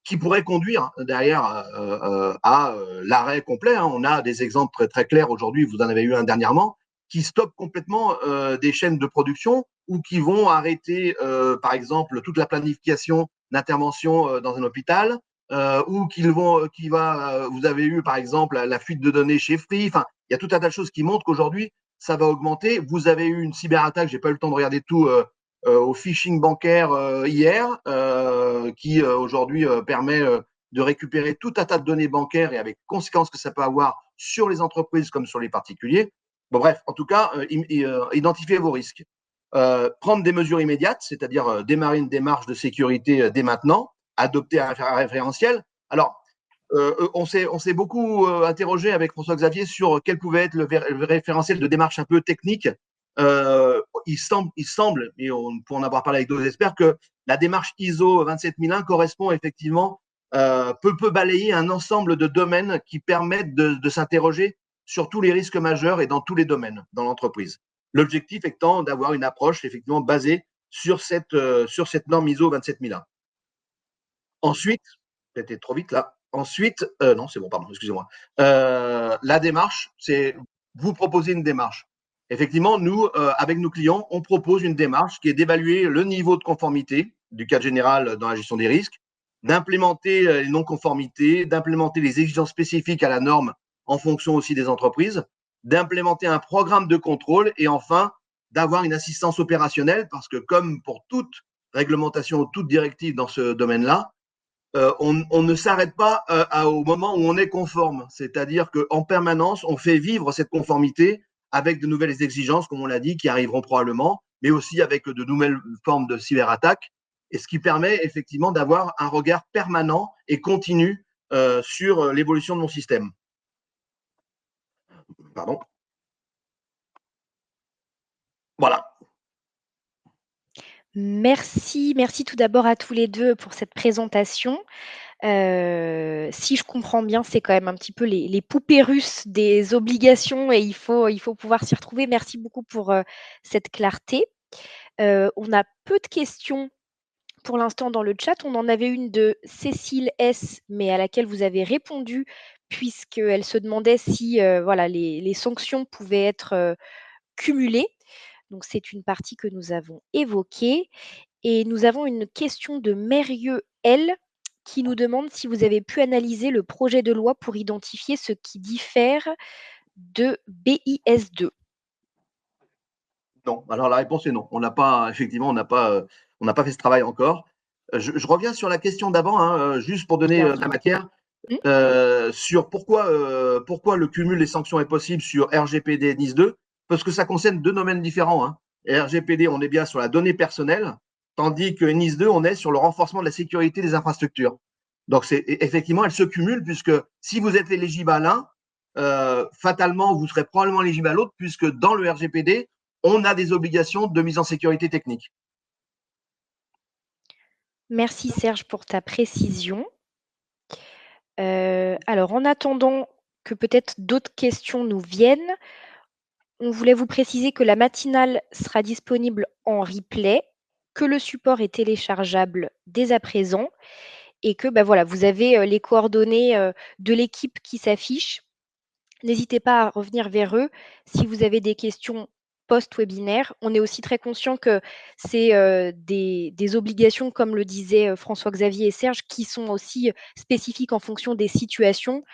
qui pourraient conduire derrière à l'arrêt complet, hein. On a des exemples très, très clairs aujourd'hui, vous en avez eu un dernièrement, qui stoppent complètement des chaînes de production ou qui vont arrêter, par exemple, toute la planification d'intervention dans un hôpital, ou vous avez eu, par exemple, la fuite de données chez Free. Enfin, il y a tout un tas de choses qui montrent qu'aujourd'hui, ça va augmenter. Vous avez eu une cyberattaque, j'ai pas eu le temps de regarder tout, au phishing bancaire hier, qui aujourd'hui permet de récupérer tout un tas de données bancaires et avec conséquences que ça peut avoir sur les entreprises comme sur les particuliers. Bon, bref, en tout cas, identifiez vos risques. Prendre des mesures immédiates, c'est-à-dire démarrer une démarche de sécurité dès maintenant, adopter un référentiel. Alors, on s'est beaucoup interrogé avec François-Xavier sur quel pouvait être le référentiel de démarche un peu technique. Il semble, et pour en avoir parlé avec d'autres experts, que la démarche ISO 27001 correspond effectivement, peut balayer un ensemble de domaines qui permettent de s'interroger sur tous les risques majeurs et dans tous les domaines dans l'entreprise. L'objectif étant d'avoir une approche effectivement basée sur cette norme ISO 27001. Ensuite, c'était trop vite là. Ensuite, non, c'est bon, pardon, excusez-moi. La démarche, c'est vous proposer une démarche. Effectivement, nous, avec nos clients, on propose une démarche qui est d'évaluer le niveau de conformité du cadre général dans la gestion des risques, d'implémenter les non-conformités, d'implémenter les exigences spécifiques à la norme en fonction aussi des entreprises, d'implémenter un programme de contrôle et enfin d'avoir une assistance opérationnelle parce que comme pour toute réglementation ou toute directive dans ce domaine-là, on ne s'arrête pas au moment où on est conforme. C'est-à-dire qu'en permanence, on fait vivre cette conformité avec de nouvelles exigences, comme on l'a dit, qui arriveront probablement, mais aussi avec de nouvelles formes de cyberattaques, et ce qui permet effectivement d'avoir un regard permanent et continu sur l'évolution de mon système. Pardon. Voilà. Merci tout d'abord à tous les deux pour cette présentation. Si je comprends bien, c'est quand même un petit peu les poupées russes des obligations et il faut pouvoir s'y retrouver. Merci beaucoup pour cette clarté. On a peu de questions pour l'instant dans le chat. On en avait une de Cécile S, mais à laquelle vous avez répondu, puisqu'elle se demandait si voilà, les sanctions pouvaient être cumulées. Donc, c'est une partie que nous avons évoquée. Et nous avons une question de Mérieux L qui nous demande si vous avez pu analyser le projet de loi pour identifier ce qui diffère de BIS2. Non. Alors la réponse est non. On n'a pas, effectivement, on n'a pas fait ce travail encore. Je reviens sur la question d'avant, hein, juste pour donner Bien de la sûr. matière, sur pourquoi le cumul des sanctions est possible sur RGPD et NIS2, parce que ça concerne deux domaines différents, hein. RGPD, on est bien sur la donnée personnelle, tandis que NIS2, on est sur le renforcement de la sécurité des infrastructures. Donc effectivement, elles se cumulent, puisque si vous êtes éligible à l'un, fatalement, vous serez probablement éligible à l'autre, puisque dans le RGPD, on a des obligations de mise en sécurité technique. Merci Serge pour ta précision. Alors, en attendant que peut-être d'autres questions nous viennent, on voulait vous préciser que la matinale sera disponible en replay, que le support est téléchargeable dès à présent et que bah, voilà, vous avez les coordonnées de l'équipe qui s'affichent. N'hésitez pas à revenir vers eux si vous avez des questions post-webinaire. On est aussi très conscient que c'est des obligations, comme le disaient François-Xavier et Serge, qui sont aussi spécifiques en fonction des situations.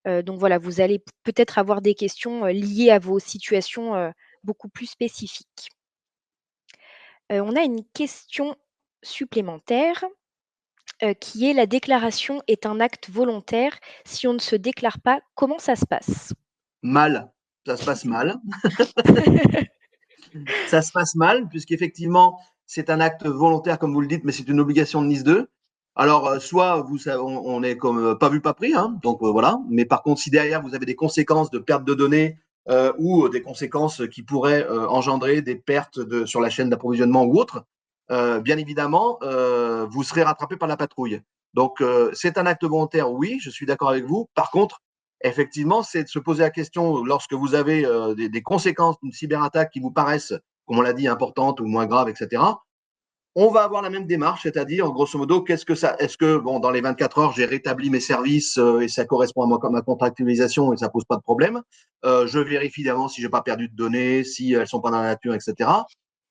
Donc voilà, vous allez peut-être avoir des questions liées à vos situations beaucoup plus spécifiques. On a une question supplémentaire qui est: la déclaration est un acte volontaire. Si on ne se déclare pas, comment ça se passe? Mal, ça se passe mal. Ça se passe mal, puisqu'effectivement, c'est un acte volontaire, comme vous le dites, mais c'est une obligation de NIS2. Alors, soit on est comme pas vu, pas pris, hein, donc voilà. Mais par contre, si derrière vous avez des conséquences de perte de données ou des conséquences qui pourraient engendrer des pertes sur la chaîne d'approvisionnement ou autre, bien évidemment, vous serez rattrapé par la patrouille. Donc, c'est un acte volontaire, oui, je suis d'accord avec vous. Par contre, effectivement, c'est de se poser la question lorsque vous avez des conséquences d'une cyberattaque qui vous paraissent, comme on l'a dit, importantes ou moins graves, etc. On va avoir la même démarche, c'est-à-dire, grosso modo, est-ce que, bon, dans les 24 heures, j'ai rétabli mes services et ça correspond à ma contractualisation et ça pose pas de problème. Je vérifie d'avant si j'ai pas perdu de données, si elles sont pas dans la nature, etc.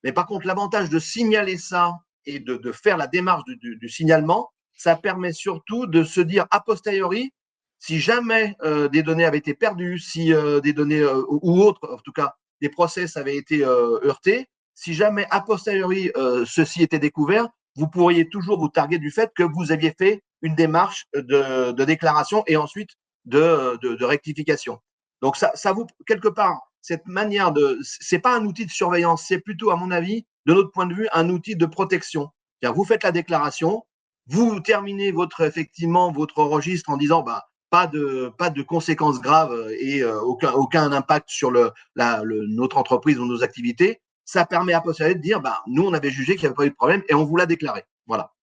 Mais par contre, l'avantage de signaler ça et de faire la démarche du signalement, ça permet surtout de se dire a posteriori, si jamais des données avaient été perdues, si des données ou autres, en tout cas, des process avaient été heurtés, si jamais a posteriori ceci était découvert, vous pourriez toujours vous targuer du fait que vous aviez fait une démarche de déclaration et ensuite de rectification. Donc ça vous, quelque part, cette manière de, c'est pas un outil de surveillance, c'est plutôt, à mon avis, de notre point de vue, un outil de protection. Vous faites la déclaration, vous terminez effectivement votre registre en disant bah, pas de conséquences graves et aucun impact sur notre entreprise ou nos activités. Ça permet à posteriori de dire bah, nous, on avait jugé qu'il n'y avait pas eu de problème et on vous l'a déclaré. Voilà.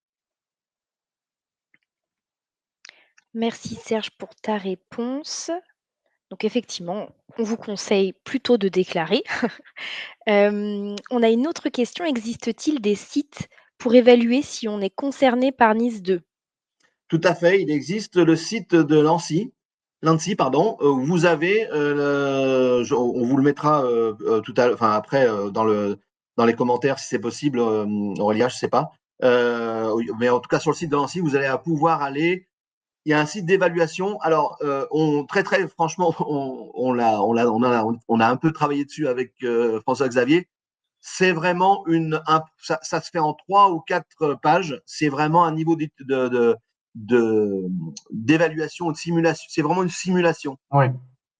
Merci Serge pour ta réponse. Donc effectivement, on vous conseille plutôt de déclarer. On a une autre question: existe-t-il des sites pour évaluer si on est concerné par NIS2? Tout à fait. Il existe le site de l'ANSSI, pardon, où vous avez, on vous le mettra tout à, enfin après dans les commentaires si c'est possible, Aurélia, je sais pas. Mais en tout cas sur le site de l'ANSSI, vous allez pouvoir aller. Il y a un site d'évaluation. Alors, très franchement, on a un peu travaillé dessus avec François Xavier. C'est vraiment ça se fait en 3 ou 4 pages. C'est vraiment un niveau d'évaluation, de simulation. C'est vraiment une simulation. Oui.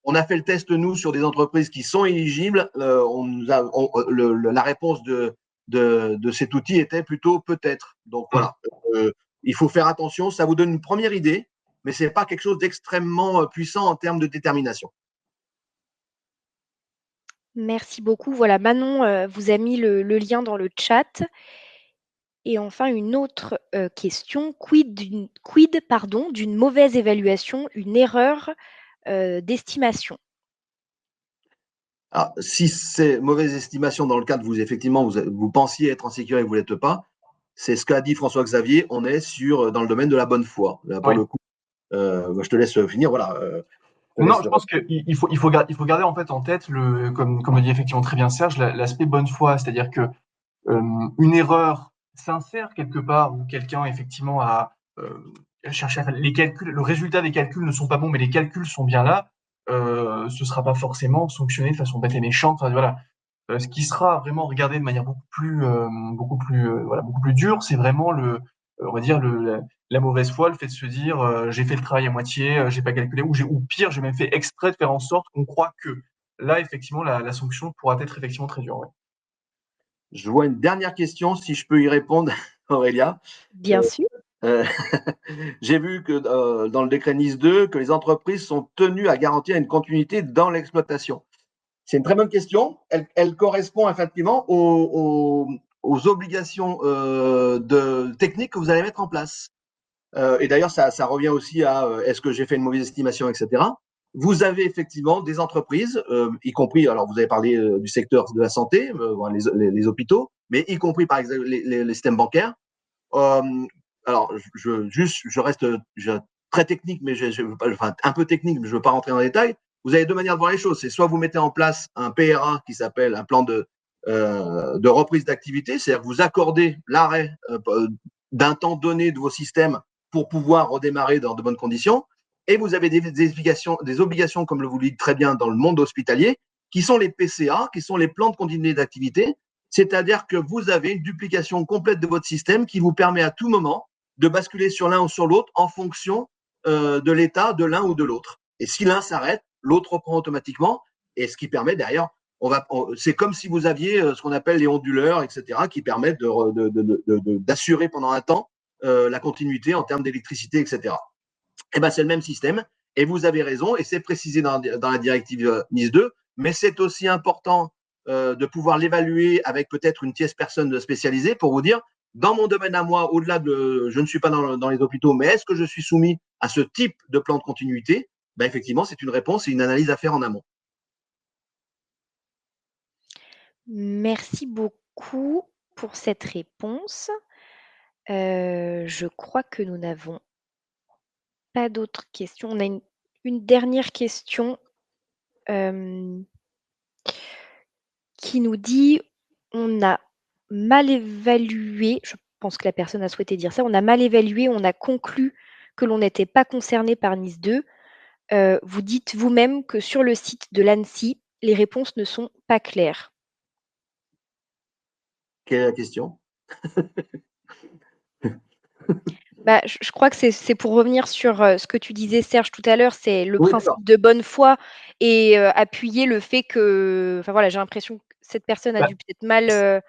On a fait le test, nous, sur des entreprises qui sont éligibles. La réponse de cet outil était plutôt peut-être. Donc voilà, il faut faire attention. Ça vous donne une première idée, mais ce n'est pas quelque chose d'extrêmement puissant en termes de détermination. Merci beaucoup. Voilà, Manon vous a mis le lien dans le chat. Et enfin, une autre question: quid d'une mauvaise évaluation, une erreur d'estimation? Alors, si c'est mauvaise estimation dans le cadre où effectivement vous pensiez être en sécurité et vous ne l'êtes pas, c'est ce qu'a dit François-Xavier, on est dans le domaine de la bonne foi. Là, pour Oui. le coup, je te laisse finir. Voilà. Non, je pense qu'il faut garder en fait en tête, comme le dit effectivement très bien Serge, l'aspect bonne foi. C'est-à-dire que une erreur sincère quelque part, où quelqu'un effectivement a cherché à faire les calculs, le résultat des calculs ne sont pas bons, mais les calculs sont bien là, ce sera pas forcément sanctionné de façon bête et méchante. Enfin, voilà. Ce qui sera vraiment regardé de manière beaucoup plus dure, c'est vraiment on va dire la mauvaise foi, le fait de se dire j'ai fait le travail à moitié, j'ai pas calculé, ou pire, j'ai même fait exprès de faire en sorte qu'on croit que. Là, effectivement, la sanction pourra être effectivement très dure. Ouais. Je vois une dernière question, si je peux y répondre, Aurélia. Bien sûr. J'ai vu que dans le décret Nice 2, que les entreprises sont tenues à garantir une continuité dans l'exploitation. C'est une très bonne question. Elle correspond effectivement aux obligations techniques que vous allez mettre en place. Et d'ailleurs, ça revient aussi à est-ce que j'ai fait une mauvaise estimation, etc. Vous avez effectivement des entreprises, y compris, alors vous avez parlé du secteur de la santé, les hôpitaux, mais y compris par exemple les systèmes bancaires. Alors, je reste très technique, mais un peu technique, mais je ne veux pas rentrer dans les détails. Vous avez deux manières de voir les choses. C'est soit vous mettez en place un PRA qui s'appelle un plan de reprise d'activité, c'est-à-dire que vous accordez l'arrêt d'un temps donné de vos systèmes pour pouvoir redémarrer dans de bonnes conditions. Et vous avez des obligations, comme vous le dites très bien, dans le monde hospitalier, qui sont les PCA, qui sont les plans de continuité d'activité. C'est-à-dire que vous avez une duplication complète de votre système qui vous permet à tout moment de basculer sur l'un ou sur l'autre en fonction de l'état de l'un ou de l'autre. Et si l'un s'arrête, l'autre reprend automatiquement. Et ce qui permet derrière, c'est comme si vous aviez ce qu'on appelle les onduleurs, etc., qui permettent d'assurer pendant un temps la continuité en termes d'électricité, etc. Et ben, c'est le même système. Et vous avez raison, et c'est précisé dans la directive NIS 2, mais c'est aussi important de pouvoir l'évaluer avec peut-être une tierce personne spécialisée pour vous dire, dans mon domaine à moi, au-delà de, je ne suis pas dans les hôpitaux, mais est-ce que je suis soumis à ce type de plan de continuité? Ben, effectivement, c'est une réponse et une analyse à faire en amont. Merci beaucoup pour cette réponse. Je crois que nous n'avons pas d'autres questions. On a une dernière question qui nous dit: «On a mal évalué», je pense que la personne a souhaité dire ça, «on a mal évalué, on a conclu que l'on n'était pas concerné par Nice 2. Vous dites vous-même que sur le site de l'ANSSI, les réponses ne sont pas claires». Quelle est la question? Bah, je crois que c'est pour revenir sur, ce que tu disais Serge tout à l'heure, c'est le Oui, principe d'accord. de bonne foi et appuyer le fait que enfin voilà, j'ai l'impression que cette personne a Bah, dû peut-être mal,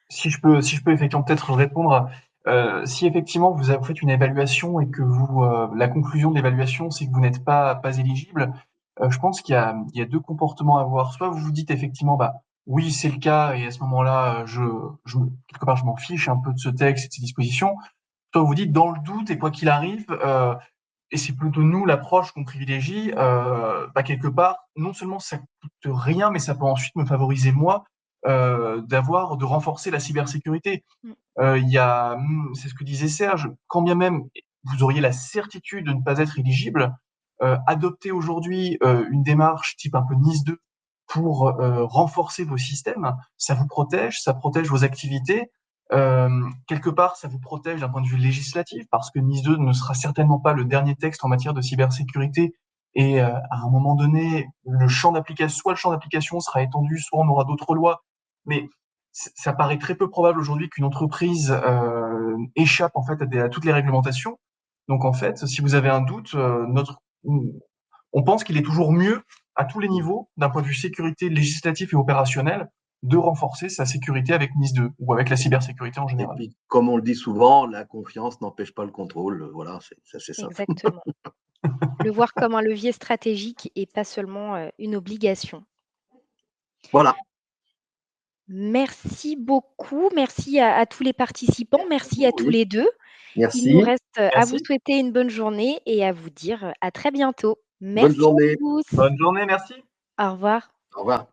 si je peux effectivement peut-être répondre, si effectivement vous faites une évaluation et que la conclusion de l'évaluation, c'est que vous n'êtes pas éligible, je pense qu'il y a 2 comportements à avoir. Soit vous vous dites effectivement: «Bah, oui, c'est le cas et à ce moment-là, quelque part, je m'en fiche un peu de ce texte et de ces dispositions». Soit vous dites: «Dans le doute et quoi qu'il arrive», et c'est plutôt nous l'approche qu'on privilégie, bah, quelque part, non seulement ça coûte rien, mais ça peut ensuite me favoriser moi, de renforcer la cybersécurité. mmh, C'est ce que disait Serge, quand bien même vous auriez la certitude de ne pas être éligible, adopter aujourd'hui une démarche type un peu NIS 2 pour renforcer vos systèmes, ça protège vos activités. Quelque part, ça vous protège d'un point de vue législatif, parce que NIS 2 ne sera certainement pas le dernier texte en matière de cybersécurité. Et à un moment donné, soit le champ d'application sera étendu, soit on aura d'autres lois. Mais ça paraît très peu probable aujourd'hui qu'une entreprise échappe en fait à toutes les réglementations. Donc en fait, si vous avez un doute, on pense qu'il est toujours mieux à tous les niveaux, d'un point de vue sécurité législatif et opérationnel, de renforcer sa sécurité avec NIS 2 ou avec la cybersécurité en Et général. puis, comme on le dit souvent, la confiance n'empêche pas le contrôle. Voilà, c'est assez simple. exactement. Le voir comme un levier stratégique et pas seulement, une obligation. Voilà. Merci beaucoup, merci à tous les participants, merci à tous Oui. les 2. Il nous Merci. reste, à vous Merci. souhaiter une bonne journée et à vous dire, à très bientôt. Bonne Merci à journée. tous. Bonne journée, merci. Au revoir. Au revoir.